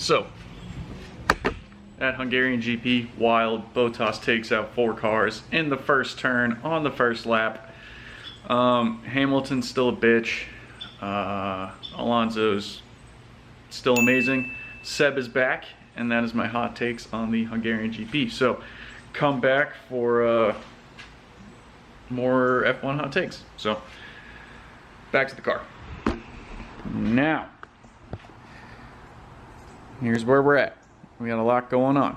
So, at Hungarian GP, Wellll, Bottas takes out 4 cars in the first turn on the first lap. Hamilton's still a bitch. Alonso's still amazing. Seb is back, and that is my hot takes on the Hungarian GP. So, come back for more F1 hot takes. So, back to the car. Now, here's where we're at. We got a lot going on.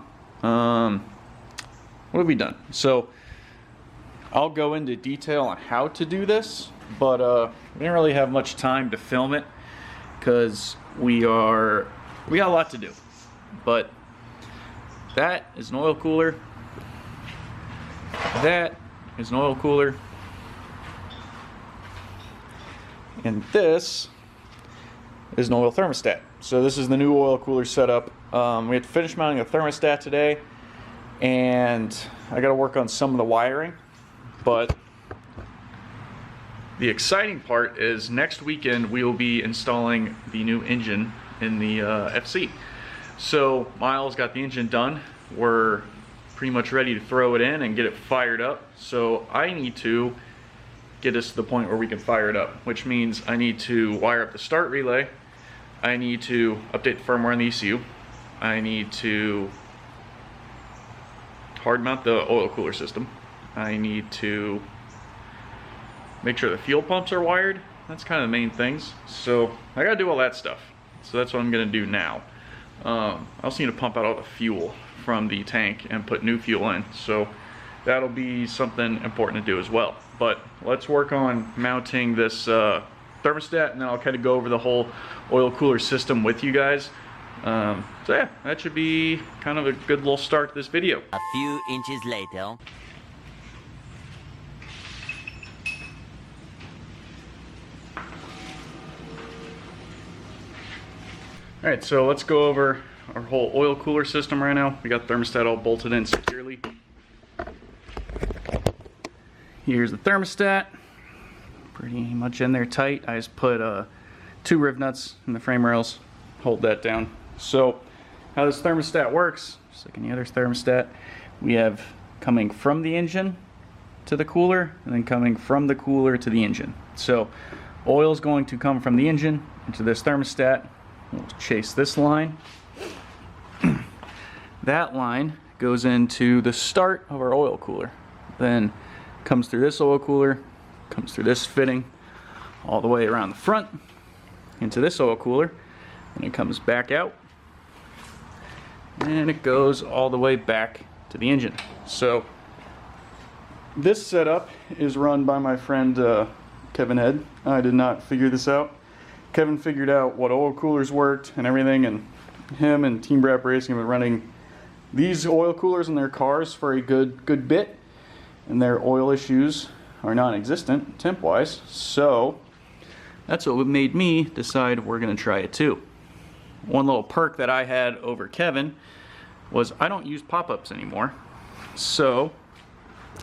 What have we done? So, I'll go into detail on how to do this, but we didn't really have much time to film it because we got a lot to do. But that is an oil cooler. That is an oil cooler. And this is an oil thermostat. So this is the new oil cooler setup. We had to finish mounting a thermostat today, and I got to work on some of the wiring. But the exciting part is next weekend we will be installing the new engine in the FC. So Miles got the engine done. We're pretty much ready to throw it in and get it fired up. So I need to get us to the point where we can fire it up, which means I need to wire up the start relay. I need to update the firmware on the ECU. I need to hard mount the oil cooler system. I need to make sure the fuel pumps are wired. That's kind of the main things. So I gotta do all that stuff. So that's what I'm gonna do now. I also need to pump out all the fuel from the tank and put new fuel in. So that'll be something important to do as well. But let's work on mounting this thermostat, and then I'll kind of go over the whole oil cooler system with you guys. So yeah, that should be kind of a good little start to this video. A few inches later. Alright, so let's go over our whole oil cooler system right now. We got the thermostat all bolted in securely. Here's the thermostat. Pretty much in there tight. I just put 2 riv nuts in the frame rails. Hold that down. So how this thermostat works, just like any other thermostat, we have coming from the engine to the cooler, and then coming from the cooler to the engine. So oil is going to come from the engine into this thermostat. We'll chase this line. That line goes into the start of our oil cooler. Then comes through this oil cooler, comes through this fitting, all the way around the front into this oil cooler, and it comes back out, and it goes all the way back to the engine. So this setup is run by my friend Kevin Ed. I did not figure this out. Kevin figured out what oil coolers worked and everything, and him and Team Brap Racing have been running these oil coolers in their cars for a good bit, and their oil issues are non-existent temp-wise. So that's what made me decide we're gonna try it too. One little perk that I had over Kevin was I don't use pop-ups anymore. So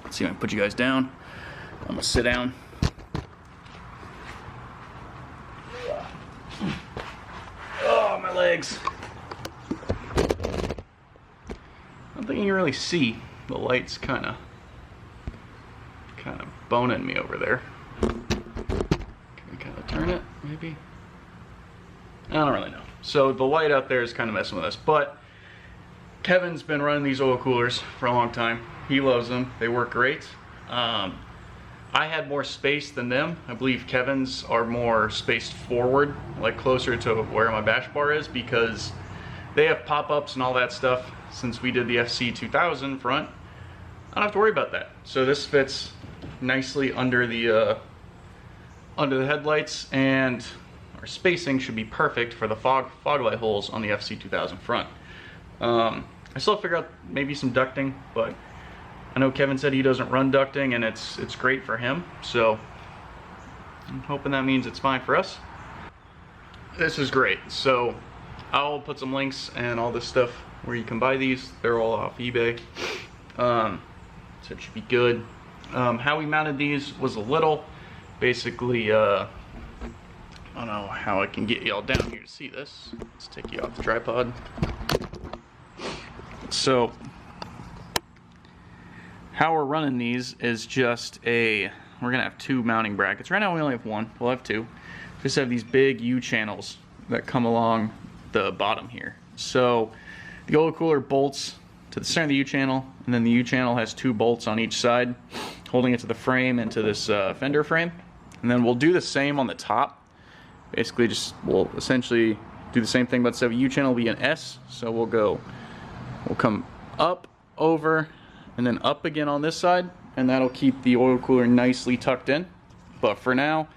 let's see if I can put you guys down. I'm gonna sit down. Oh, my legs. I don't think you can really see. The light's kind of boning me over there. Can we kind of turn it, maybe? I don't really know. So the light out there is kind of messing with us, but Kevin's been running these oil coolers for a long time. He loves them. They work great. I had more space than them. I believe Kevin's are more spaced forward, like closer to where my bash bar is, because they have pop-ups and all that stuff. Since we did the FC 2000 front, I don't have to worry about that. So this fits nicely under the headlights, and our spacing should be perfect for the fog light holes on the FC 2000 front. I still have to figure out maybe some ducting, but I know Kevin said he doesn't run ducting, and it's great for him. So I'm hoping that means it's fine for us. This is great. So I'll put some links and all this stuff where you can buy these. They're all off eBay. So it should be good. How we mounted these was basically I don't know how I can get y'all down here to see this. Let's take you off the tripod. So, how we're running these is just we're gonna have 2 mounting brackets. Right now we only have 1, we'll have 2. Just have these big U channels that come along the bottom here. So, the oil cooler bolts to the center of the U channel, and then the U channel has 2 bolts on each side, holding it to the frame and to this fender frame. And then we'll do the same on the top. Basically, we'll essentially do the same thing, but instead of a U channel, will be an S. So we'll come up, over, and then up again on this side, and that'll keep the oil cooler nicely tucked in. But for now,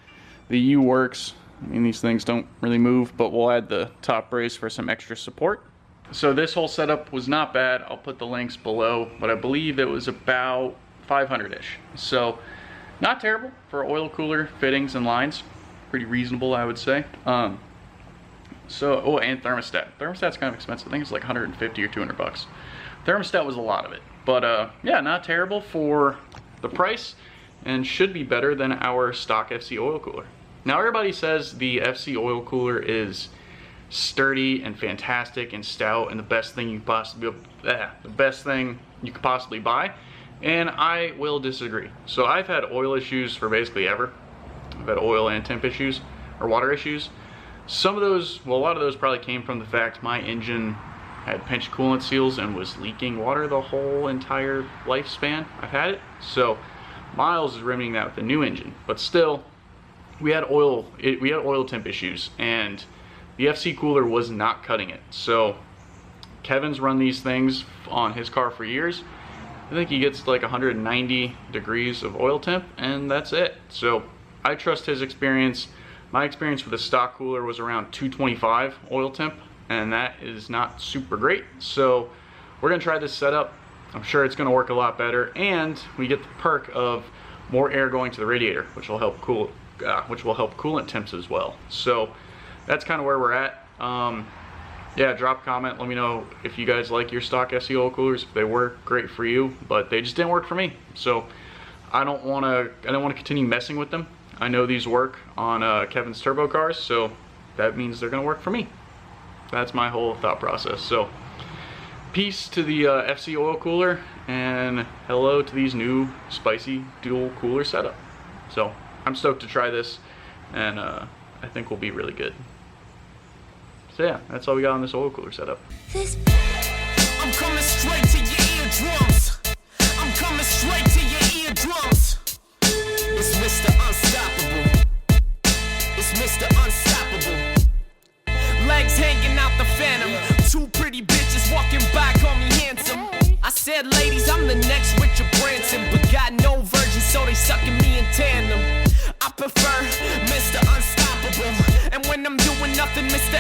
the U works. I mean, these things don't really move, but we'll add the top brace for some extra support. So this whole setup was not bad. I'll put the links below, but I believe it was about 500-ish. So not terrible for oil cooler fittings and lines. Pretty reasonable, I would say. And thermostat. Thermostat's kind of expensive. I think it's like 150 or 200 bucks. Thermostat was a lot of it. But yeah, not terrible for the price, and should be better than our stock FC oil cooler. Now everybody says the FC oil cooler is sturdy and fantastic and stout and the best thing you could possibly buy, and I will disagree. So I've had oil issues for basically ever. I've had oil and temp issues, or water issues. Some of those, well, a lot of those probably came from the fact my engine had pinched coolant seals and was leaking water the whole entire lifespan I've had it. So Miles is remedying that with the new engine, but still, we had oil temp issues, and the FC cooler was not cutting it. So Kevin's run these things on his car for years. I think he gets like 190 degrees of oil temp, and that's it. So I trust his experience. My experience with the stock cooler was around 225 oil temp, and that is not super great. So we're gonna try this setup. I'm sure it's gonna work a lot better, and we get the perk of more air going to the radiator, which will help coolant temps as well. So that's kind of where we're at. Yeah, drop a comment. Let me know if you guys like your stock FC oil coolers. If they work, great for you, but they just didn't work for me. So I don't want to continue messing with them. I know these work on Kevin's turbo cars, so that means they're gonna work for me. That's my whole thought process. So peace to the FC oil cooler, and hello to these new spicy dual cooler setup. So I'm stoked to try this, and I think we'll be really good. So yeah, that's all we got on this oil cooler setup. I'm coming straight to your eardrums. I'm coming straight to your eardrums. It's Mr. Unstoppable. It's Mr. Unstoppable. Legs hanging out the phantom. 2 pretty bitches walking by, call me handsome. I said, ladies, I'm the next Richard Branson, but got no virgins, so they sucking me in tandem. I prefer Mr. Unstoppable, and when I'm doing nothing, Mr.